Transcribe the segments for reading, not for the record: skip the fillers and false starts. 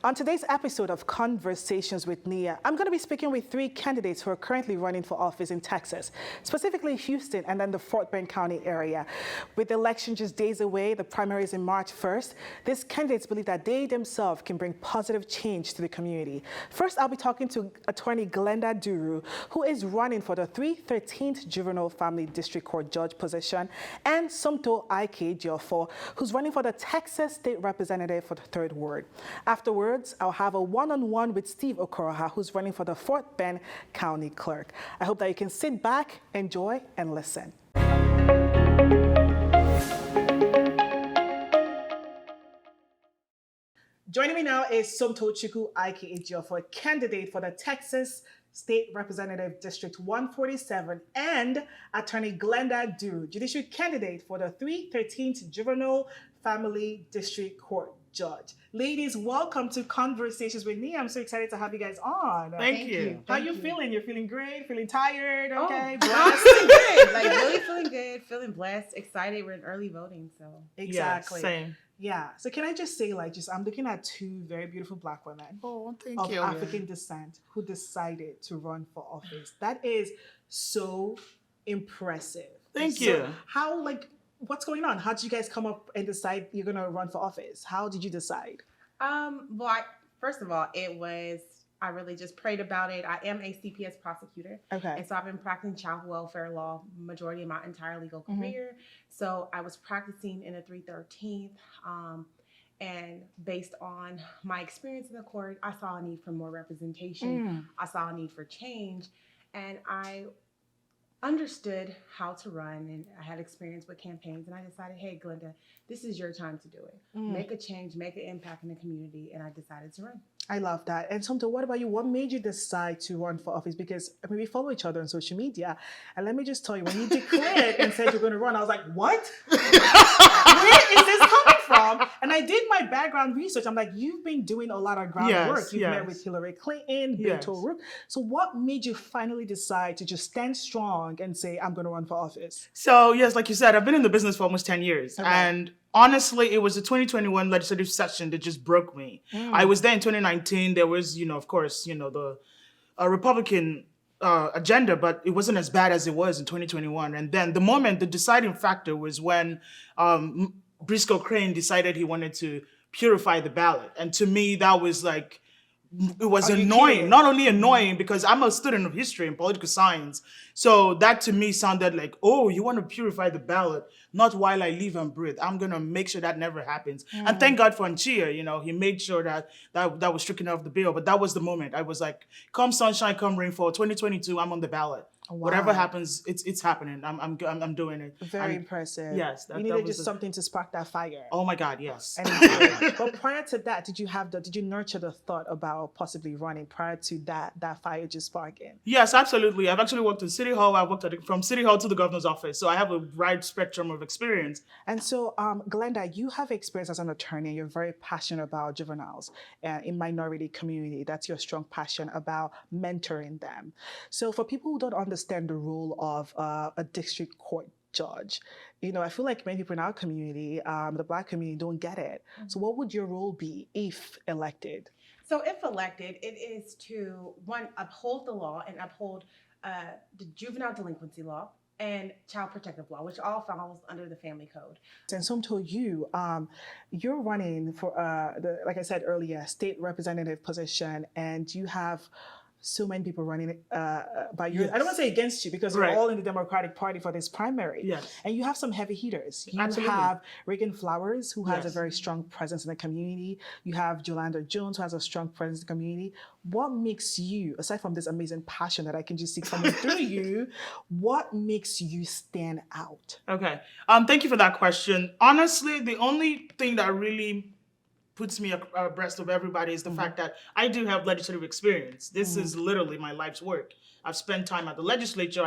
On today's episode of Conversations with Nia, I'm going to be speaking with three candidates who are currently running for office in Texas, specifically Houston and then the Fort Bend County area. With the election just days away, the primaries in March 1st, these candidates believe that they themselves can bring positive change to the community. First, I'll be talking to attorney Glenda Duru, who is running for the 313th Juvenile Family District Court Judge position, and Somtoo Ejiofor, who's running for the Texas State Representative for the 3rd Ward. Afterwards, I'll have a one-on-one with Steve Okoroha, who's running for the Fort Bend County Clerk. I hope that you can sit back, enjoy, and listen. Joining me now is Somtoo Ejiofor, candidate for the Texas State Representative District 147, and attorney Glenda Duru, judicial candidate for the 313th Juvenile Family District Court Judge. Ladies, welcome to Conversations with Me. I'm so excited to have you guys on. Thank you. How you feeling? You're feeling great? Feeling tired? Okay. I'm feeling good. Like really feeling good, feeling blessed, excited. We're in early voting, so Exactly. Yeah, same. Yeah. So can I just say, I'm looking at two very beautiful Black women of African descent who decided to run for office. That is so impressive. Thank you. How, what's going on? How did you guys come up and decide you're going to run for office? How did you decide? First of all, I really just prayed about it. I am a CPS prosecutor. Okay. And so I've been practicing child welfare law majority of my entire legal career. So I was practicing in a 313th. And based on my experience in the court, I saw a need for more representation. I saw a need for change. And I understood how to run, and I had experience with campaigns, and I decided, hey, Glenda, this is your time to do it. Make a change, make an impact in the community, and I decided to run. I love that. And Somtoo, what about you? What made you decide to run for office? Because we follow each other on social media, and let me just tell you, when you declared and said you're going to run, I was like, what? Where is this coming from? And I did my background research. I'm like, you've been doing a lot of groundwork. You've met with Hillary Clinton, Beto O'Rourke. So what made you finally decide to just stand strong and say, I'm going to run for office? So yes, like you said, I've been in the business for almost 10 years. Okay. And honestly, it was the 2021 legislative session that just broke me. I was there in 2019. There was, of course, the Republican agenda, but it wasn't as bad as it was in 2021. And then the deciding factor was when Briscoe Crane decided he wanted to purify the ballot. And to me, that was it was annoying. Not only annoying because I'm a student of history and political science. So that to me sounded like, oh, you want to purify the ballot, not while I live and breathe. I'm going to make sure that never happens. And thank God for Nchia, he made sure that was stricken off the bill. But that was the moment. I was like, come sunshine, come rainfall, 2022, I'm on the ballot. Wow. Whatever happens, it's happening. I'm doing it. Very impressive. Yes. You needed just something to spark that fire. Oh my God, yes. But prior to that, did you nurture the thought about possibly running prior to that fire just sparking? Yes, absolutely. I've actually worked in City Hall. I've worked from City Hall to the governor's office. So I have a wide spectrum of experience. And so, Glenda, you have experience as an attorney. You're very passionate about juveniles in minority community. That's your strong passion about mentoring them. So for people who don't understand the role of a district court judge, I feel like many people in our community, the Black community, don't get it. So what would your role be if elected? So if elected, it is to, one, uphold the law and uphold the juvenile delinquency law and child protective law, which all falls under the family code. And Somtoo, you're running for, like I said earlier, state representative position, and you have so many people running by you. I don't want to say against you because we're all in the Democratic Party for this primary. Yes. And you have some heavy hitters. You Absolutely. have Reagan Flowers, who has a very strong presence in the community. You have Jolanda Jones, who has a strong presence in the community. What makes you, aside from this amazing passion that I can just see coming through you, what makes you stand out? Okay. Thank you for that question. Honestly, the only thing that really puts me abreast of everybody is the fact that I do have legislative experience. This is literally my life's work. I've spent time at the legislature.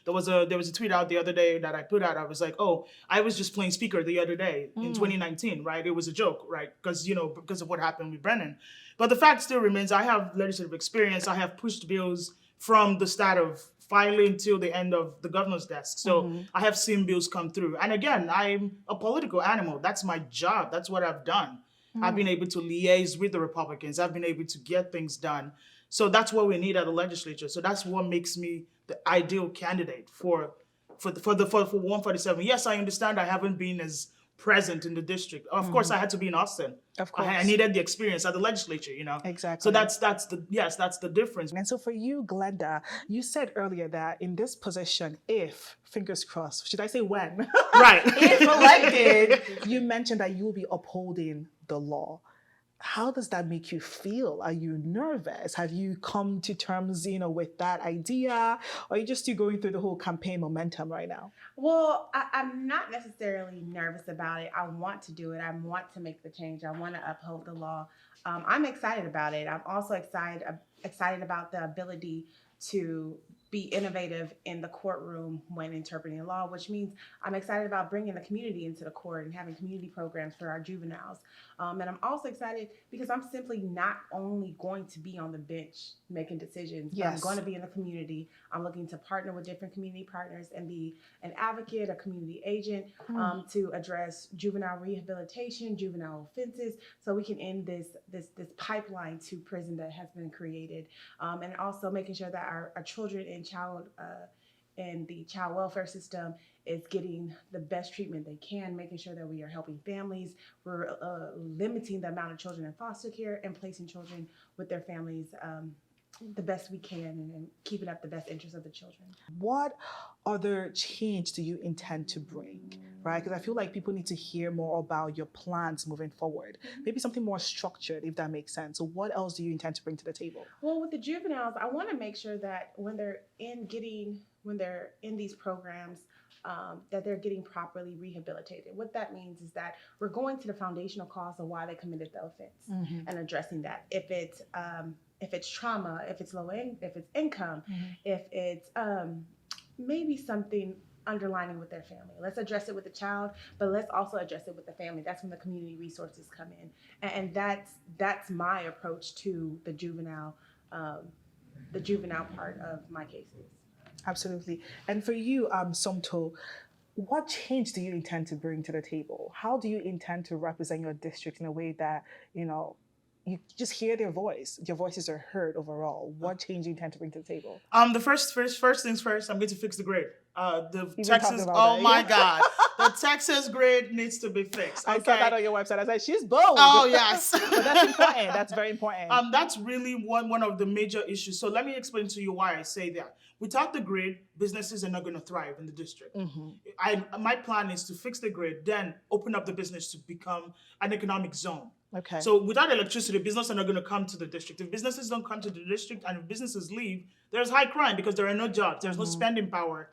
There was a tweet out the other day that I put out. I was like, oh, I was just playing speaker the other day in 2019, right? It was a joke, right? Because of what happened with Brennan. But the fact still remains, I have legislative experience. I have pushed bills from the start of filing till the end of the governor's desk. So I have seen bills come through. And again, I'm a political animal. That's my job. That's what I've done. I've been able to liaise with the Republicans. I've been able to get things done. So that's what we need at the legislature. So that's what makes me the ideal candidate for 147. Yes, I understand I haven't been as present in the district. Of course, I had to be in Austin. Of course. I needed the experience at the legislature, Exactly. So that's the difference. And so for you, Glenda, you said earlier that in this position, if, fingers crossed, should I say when? Right. If elected, you mentioned that you will be upholding the law. How does that make you feel? Are you nervous? Have you come to terms, with that idea? Or are you just still going through the whole campaign momentum right now? Well, I'm not necessarily nervous about it. I want to do it. I want to make the change. I want to uphold the law. I'm excited about it. I'm also excited about the ability to be innovative in the courtroom when interpreting the law, which means I'm excited about bringing the community into the court and having community programs for our juveniles. And I'm also excited because I'm simply not only going to be on the bench making decisions, but I'm going to be in the community. I'm looking to partner with different community partners and be an advocate, a community agent to address juvenile rehabilitation, juvenile offenses, so we can end this pipeline to prison that has been created. And also making sure that our children and the child welfare system is getting the best treatment they can, making sure that we are helping families. We're limiting the amount of children in foster care and placing children with their families the best we can and keeping up the best interests of the children. What other change do you intend to bring, right? Because I feel like people need to hear more about your plans moving forward. Maybe something more structured, if that makes sense. So what else do you intend to bring to the table? Well, with the juveniles, I want to make sure that when they're in these programs, that they're getting properly rehabilitated. What that means is that we're going to the foundational cause of why they committed the offense and addressing that. If it's trauma, if it's if it's income, if it's maybe something underlining with their family. Let's address it with the child, but let's also address it with the family. That's when the community resources come in, and that's my approach to the juvenile part of my cases. Absolutely. And for you, Somtoo, what change do you intend to bring to the table? How do you intend to represent your district in a way that, you just hear their voice, your voices are heard overall? What change do you intend to bring to the table? The first things first, I'm going to fix the grid. The Texas, my God, the Texas grid needs to be fixed. Okay? I saw that on your website. I said, she's bold. Oh, yes. But that's important. That's very important. That's really one of the major issues. So let me explain to you why I say that. Without the grid, businesses are not going to thrive in the district. My plan is to fix the grid, then open up the business to become an economic zone. Okay. So without electricity, businesses are not going to come to the district. If businesses don't come to the district and if businesses leave, there's high crime because there are no jobs. There's no spending power.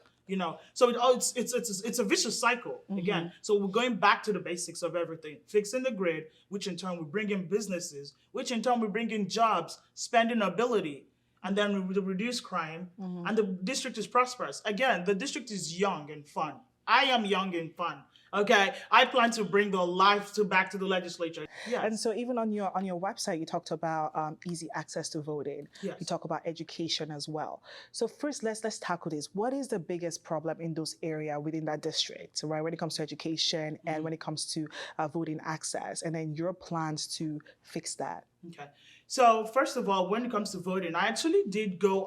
So it's a vicious cycle again. So we're going back to the basics of everything, fixing the grid, which in turn will bring in businesses, which in turn will bring in jobs, spending ability, and then we reduce crime, and the district is prosperous. Again, the district is young and fun. I am young and fun. Okay, I plan to bring the life back to the legislature. Yes. And so even on your website, you talked about easy access to voting. Yes. You talk about education as well. So first, let's tackle this. What is the biggest problem in those areas within that district, right? When it comes to education and when it comes to voting access, and then your plans to fix that. Okay. So first of all, when it comes to voting, I actually did go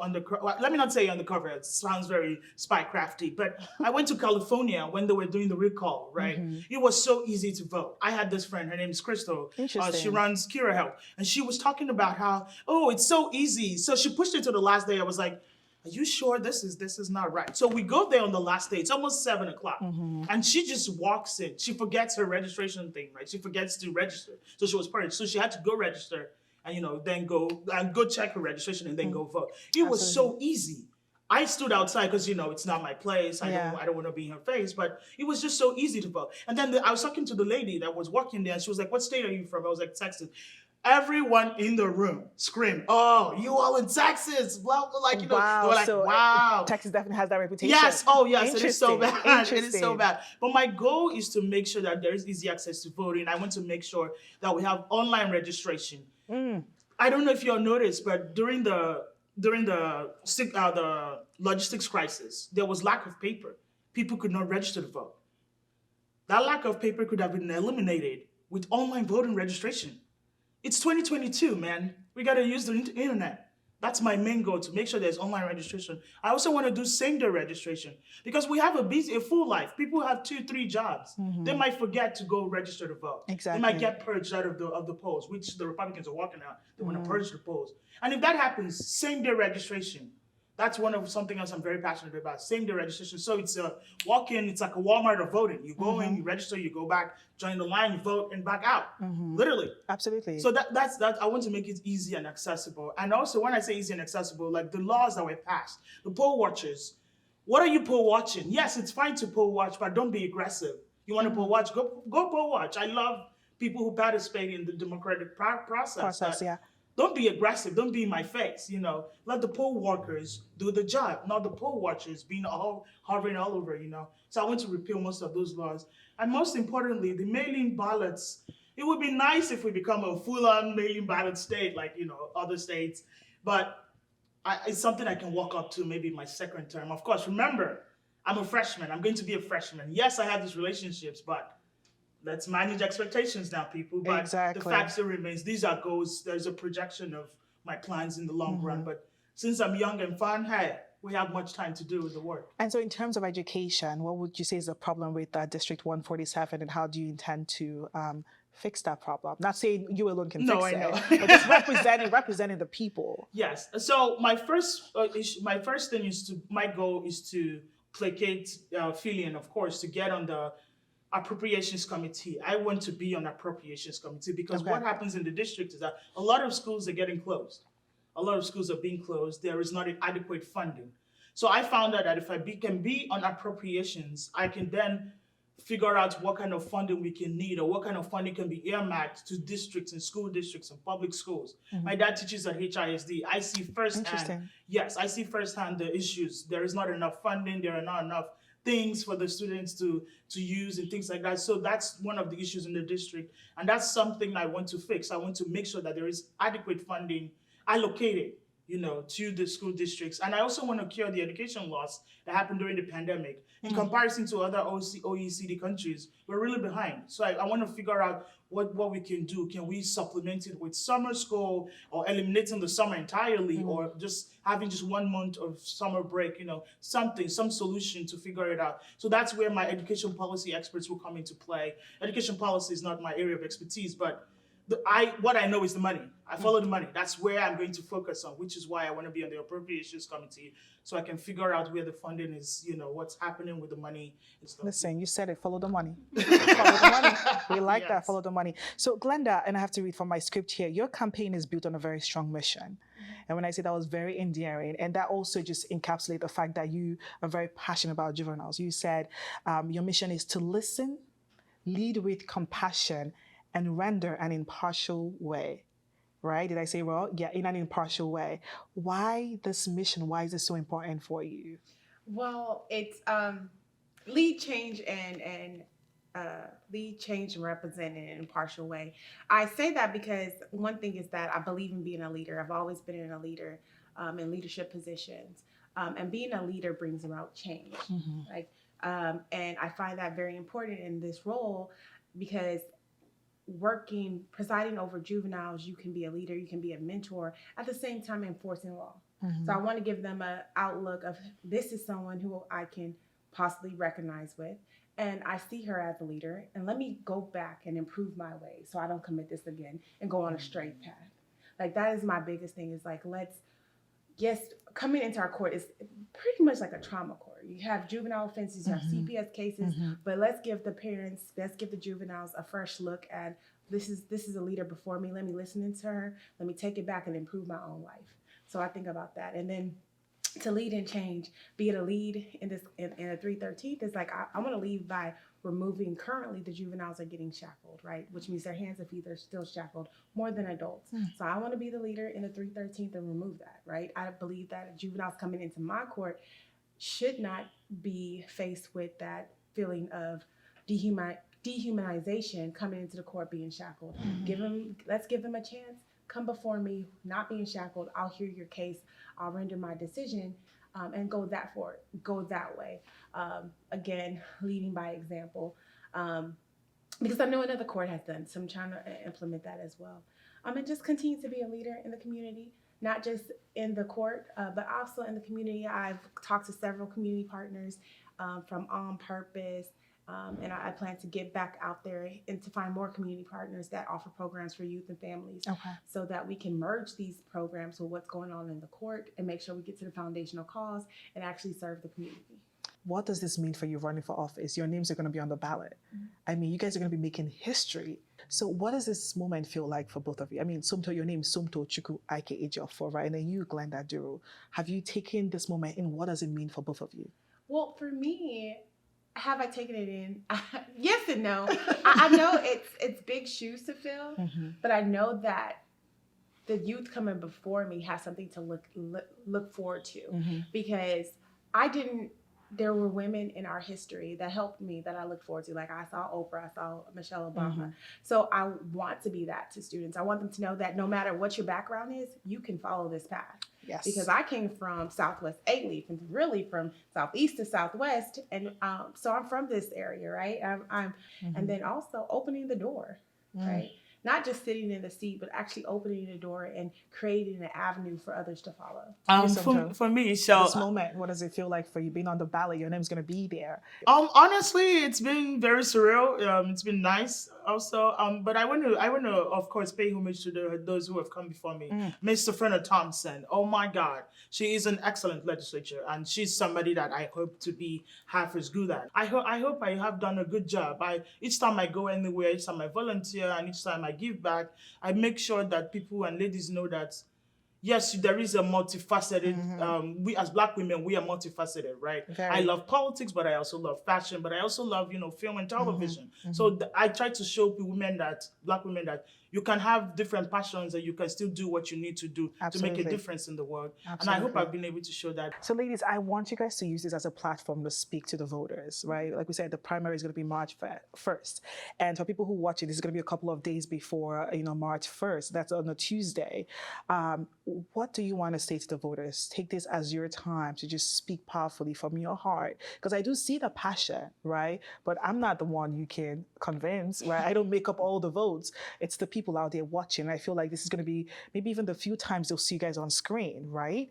let me not say undercover, it sounds very spycrafty, but I went to California when they were doing the recall, right? It was so easy to vote. I had this friend, her name is Crystal. Interesting. She runs Kira Health, and she was talking about how, it's so easy. So she pushed it to the last day. I was like, are you sure this is not right? So we go there on the last day. It's almost 7:00. And she just walks in. She forgets her registration thing, right? She forgets to register. So she was purged. So she had to go register and, then go check her registration and then go vote. It was so easy. I stood outside because, it's not my place. I don't want to be in her face, but it was just so easy to vote. And then I was talking to the lady that was working there, and she was like, what state are you from? I was like, Texas. Everyone in the room screamed, "Oh, you all in Texas!" Blah, blah, Wow. they were like, So "Wow, Texas definitely has that reputation." yes, oh yes, it is so bad. It is so Interesting. bad. But my goal is to make sure that there is easy access to voting. I want to make sure that we have online registration. I don't know if you all noticed, but during the logistics crisis, there was lack of paper. People could not register to vote. That lack of paper could have been eliminated with online voting registration. It's 2022, man. We got to use the internet. That's my main goal, to make sure there's online registration. I also want to do same-day registration because we have a full life. People have 2-3 jobs. They might forget to go register to vote. Exactly. They might get purged out of the polls, which the Republicans are working on. They want to purge the polls. And if that happens, same-day registration. That's something else I'm very passionate about, same-day registration. So it's a walk-in, it's like a Walmart of voting. You go in, you register, you go back, join the line, you vote, and back out. Literally. Absolutely. So that's I want to make it easy and accessible. And also, when I say easy and accessible, like the laws that were passed, the poll watchers, what are you poll watching? Yes, it's fine to poll watch, but don't be aggressive. You want to poll watch, go poll watch. I love people who participate in the democratic process. Yeah. Don't be aggressive. Don't be in my face. Let the poll workers do the job, not the poll watchers being hovering all over. So I want to repeal most of those laws, and most importantly, the mail-in ballots. It would be nice if we become a full-on mail-in ballot state, like other states, but it's something I can walk up to maybe in my second term. Of course, remember, I'm a freshman. I'm going to be a freshman. Yes, I have these relationships, but let's manage expectations now, people. But Exactly. The fact still remains, these are goals. There's a projection of my plans in the long run. But since I'm young and fun, hey, we have much time to do the work. And so in terms of education, what would you say is the problem with District 147, and how do you intend to fix that problem? Not saying you alone can fix I know. it, but just representing the people. Yes. So my first thing my goal is to placate Philly, of course, to get on the appropriations committee. I want to be on appropriations committee because what happens in the district is that a lot of schools are getting closed. A lot of schools are being closed. There is not adequate funding. So I found out that if I can be on appropriations, I can then figure out what kind of funding we can need, or what kind of funding can be earmarked to districts and school districts and public schools. My dad teaches at HISD. I see firsthand. Yes, I see firsthand the issues. There is not enough funding. There are not enough things for the students to use and things like that. So that's one of the issues in the district. And that's something I want to fix. I want to make sure that there is adequate funding allocated, to the school districts. And I also want to cure the education loss that happened during the pandemic. In comparison to other OECD countries, we're really behind. So I want to figure out what we can do. Can we supplement it with summer school, or eliminating the summer entirely, or just having just 1 month of summer break, some solution to figure it out. So that's where my education policy experts will come into play. Education policy is not my area of expertise, but what I know is the money. I follow the money. That's where I'm going to focus on, which is why I want to be on the appropriations committee, so I can figure out where the funding is, what's happening with the money and stuff. Listen, you said it, follow the money. Follow the money. We like that, follow the money. So Glenda, and I have to read from my script here, your campaign is built on a very strong mission. And when I say that, was very endearing, and that also just encapsulates the fact that you are very passionate about juveniles. You said your mission is to listen, lead with compassion, and render an impartial way, right? Did I say well? Yeah, in an impartial way. Why this mission? Why is this so important for you? Well, it's lead change and lead change and represent in an impartial way. I say that because one thing is that I believe in being a leader. I've always been in in leadership positions, and being a leader brings about change. And I find that very important in this role, because presiding over juveniles, you can be a leader, you can be a mentor, at the same time enforcing law. So I want to give them an outlook of, this is someone who I can possibly recognize with, and I see her as a leader, and let me go back and improve my ways so I don't commit this again and go on a straight path. Like, that is my biggest thing, is like, coming into our court is pretty much like a trauma court. You have juvenile offenses, you have CPS cases, but let's give the juveniles a fresh look at, this is a leader before me. Let me listen to her. Let me take it back and improve my own life. So I think about that. And then to lead and change, be it a lead in a 313th, is like, I want to lead by removing, currently the juveniles are getting shackled, right? Which means their hands and feet are still shackled more than adults. So I want to be the leader in the 313th and remove that, right? I believe that juveniles coming into my court should not be faced with that feeling of dehumanization coming into the court being shackled. Let's give them a chance. Come before me, not being shackled. I'll hear your case. I'll render my decision, and go that way. Again, leading by example. because I know another court has done. So I'm trying to implement that as well. And just continue to be a leader in the community, not just in the court, but also in the community. I've talked to several community partners from On Purpose, and I plan to get back out there and to find more community partners that offer programs for youth and families, so that we can merge these programs with what's going on in the court and make sure we get to the foundational cause and actually serve the community. What does this mean for you running for office? Your names are going to be on the ballot. I mean, you guys are going to be making history. So what does this moment feel like for both of you? I mean, Somtoo, your name is Somtoo Chukwu Ike Ejiofor, right? And then you, Glenda Duru. Have you taken this moment in? What does it mean for both of you? Well, for me, have I taken it in? Yes and no. I know it's big shoes to fill, but I know that the youth coming before me has something to look forward to, because there were women in our history that helped me that I look forward to. Like I saw Oprah, I saw Michelle Obama. So I want to be that to students. I want them to know that no matter what your background is, you can follow this path. Yes. Because I came from Southwest 8 and really from Southeast to Southwest. And so I'm from this area, right? And then also opening the door, right? Not just sitting in the seat, but actually opening the door and creating an avenue for others to follow. For me, so this moment, what does it feel like for you being on the ballot? Your name's going to be there. Honestly, it's been very surreal. It's been nice also. But I want to, of course, pay homage to those who have come before me. Mr. Frenna Thompson. Oh my God, she is an excellent legislator, and she's somebody that I hope to be half as good at. I hope I have done a good job. Each time I go anywhere, each time I volunteer, and each time I give back, I make sure that people and ladies know that yes, there is a multifaceted, we as Black women, we are multifaceted, right? I love politics, but I also love fashion, but I also love, film and television. So I try to show Black women that you can have different passions and you can still do what you need to do to make a difference in the world. And I hope I've been able to show that. So ladies, I want you guys to use this as a platform to speak to the voters, right? Like we said, the primary is going to be March 1st. And for people who watch it, this is going to be a couple of days before, March 1st. That's on a Tuesday. What do you want to say to the voters? Take this as your time to just speak powerfully from your heart. Because I do see the passion, right? But I'm not the one you can convince, right? I don't make up all the votes. It's the people out there watching. I feel like this is going to be maybe even the few times they'll see you guys on screen, right?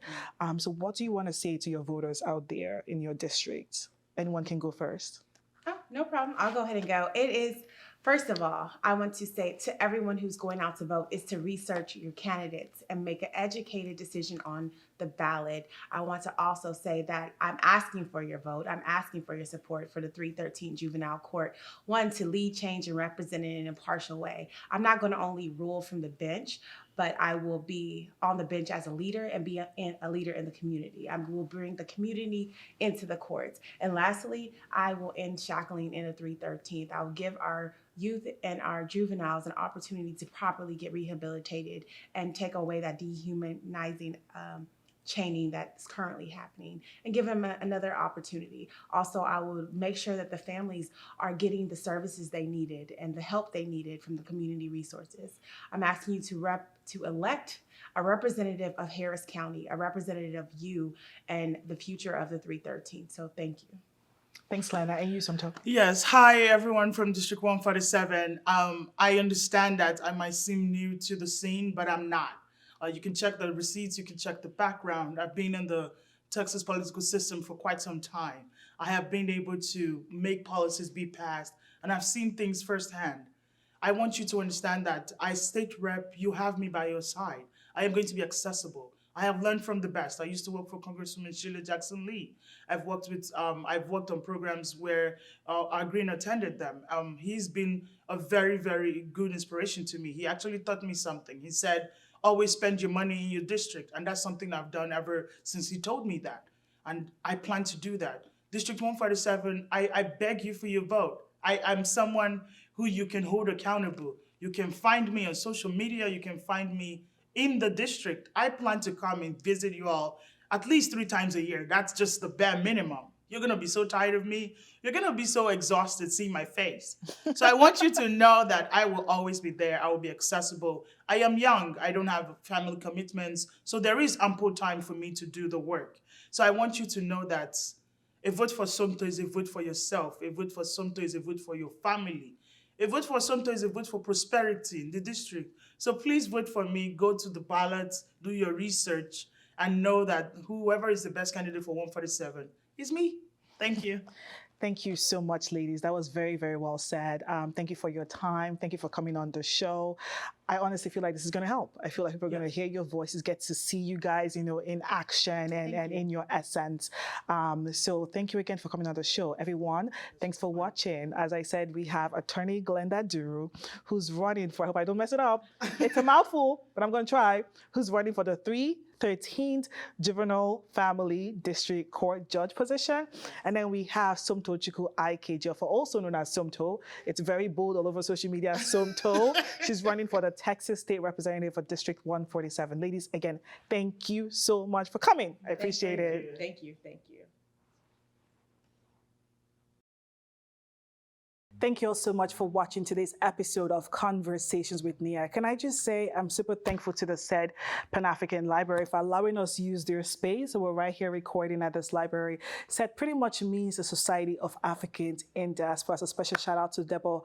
So what do you want to say to your voters out there in your district? Anyone can go first. Oh, no problem. I'll go ahead and go. It is, first of all, I want to say to everyone who's going out to vote is to research your candidates and make an educated decision on the ballot. I want to also say that I'm asking for your vote. I'm asking for your support for the 313 Juvenile Court. One, to lead change and represent it in an impartial way. I'm not going to only rule from the bench, but I will be on the bench as a leader and be a leader in the community. I will bring the community into the courts. And lastly, I will end shackling in the 313th. I will give our youth and our juveniles an opportunity to properly get rehabilitated and take away that dehumanizing chaining that's currently happening and give them another opportunity. Also, I will make sure that the families are getting the services they needed and the help they needed from the community resources. I'm asking you to elect a representative of Harris County, a representative of you and the future of the 313. So thank you. Thanks, Glenda. And you, Somtoo. Yes. Hi, everyone from District 147. I understand that I might seem new to the scene, but I'm not. You can check the receipts, you can check the background. I've been in the Texas political system for quite some time. I have been able to make policies be passed, and I've seen things firsthand. I want you to understand that as state rep, you have me by your side. I am going to be accessible. I have learned from the best. I used to work for Congresswoman Sheila Jackson Lee. I've worked on programs where our Green attended them. He's been a very, very good inspiration to me. He actually taught me something. He said, always spend your money in your district. And that's something I've done ever since he told me that. And I plan to do that. District 147, I beg you for your vote. I'm someone who you can hold accountable. You can find me on social media. You can find me in the district. I plan to come and visit you all at least 3 times a year. That's just the bare minimum. You're gonna be so tired of me. You're gonna be so exhausted seeing my face. So I want you to know that I will always be there. I will be accessible. I am young. I don't have family commitments. So there is ample time for me to do the work. So I want you to know that a vote for Somtoo is a vote for yourself. A vote for Somtoo is a vote for your family. A vote for Somtoo is a vote for prosperity in the district. So please vote for me. Go to the ballots, do your research, and know that whoever is the best candidate for 147 is me. Thank you. Thank you so much, ladies. That was very, very well said. Thank you for your time. Thank you for coming on the show. I honestly feel like this is going to help. I feel like people are going to hear your voices, get to see you guys, in action and in your essence. So thank you again for coming on the show. Everyone, thanks for watching. As I said, we have attorney Glenda Duru, who's running for, I hope I don't mess it up. It's a mouthful, but I'm going to try. Who's running for the 13th Juvenile Family District Court Judge position. And then we have Somtoo Ejiofor, also known as Somtoo. It's very bold all over social media, Somtoo. She's running for the Texas State Representative for District 147. Ladies, again, thank you so much for coming. I appreciate it. Thank you. Thank you. Thank you all so much for watching today's episode of Conversations with Nia. Can I just say I'm super thankful to the said Pan-African Library for allowing us to use their space. So we're right here recording at this library. SAID pretty much means the Society of Africans in Diaspora. So a special shout out to Deborah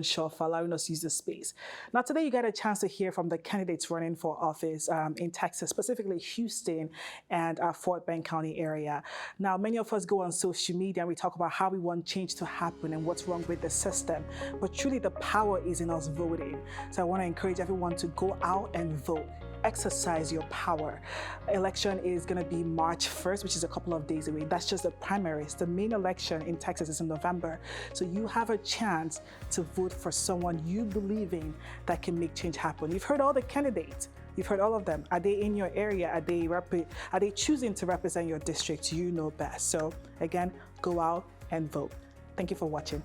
Shaw for allowing us to use the space. Now today you got a chance to hear from the candidates running for office in Texas, specifically Houston and Fort Bend County area. Now many of us go on social media and we talk about how we want change to happen and what's wrong with the system, but truly the power is in us voting. So I want to encourage everyone to go out and vote. Exercise your power. Election is going to be March 1st, which is a couple of days away. That's just the primaries. The main election in Texas is in November. So you have a chance to vote for someone you believe in that can make change happen. You've heard all the candidates. You've heard all of them. Are they in your area? Are they choosing to represent your district? You know best. So again, go out and vote. Thank you for watching.